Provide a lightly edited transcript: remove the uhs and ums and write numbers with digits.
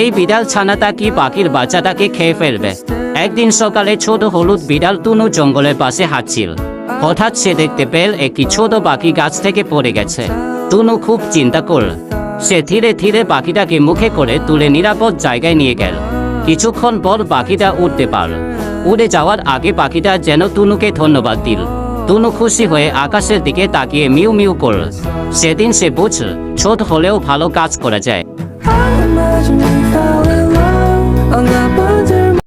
এই বিড়াল ছানাটা কি পাখির বাচ্চাটাকে খেয়ে ফেলবে। একদিন সকালে ছোট হলুদ বিড়াল টুনু জঙ্গলের পাশে হাঁটছিল। হঠাৎ সে দেখতে পেল একটি ছোট পাখি গাছ থেকে পড়ে গেছে। টুনু খুব চিন্তা করল। সে ধীরে ধীরে পাখিটাকে মুখে করে তুলে নিরাপদ জায়গায় নিয়ে গেল। কিছুক্ষণ পর পাখিটা উড়তে পারল। উড়ে যাওয়ার আগে পাখিটা যেন টুনুকে ধন্যবাদ দিল। টুনু খুশি হয়ে আকাশের দিকে তাকিয়ে মিউ মিউ করল। সেদিন সে বুঝল ছোট হলেও ভালো কাজ করা যায়।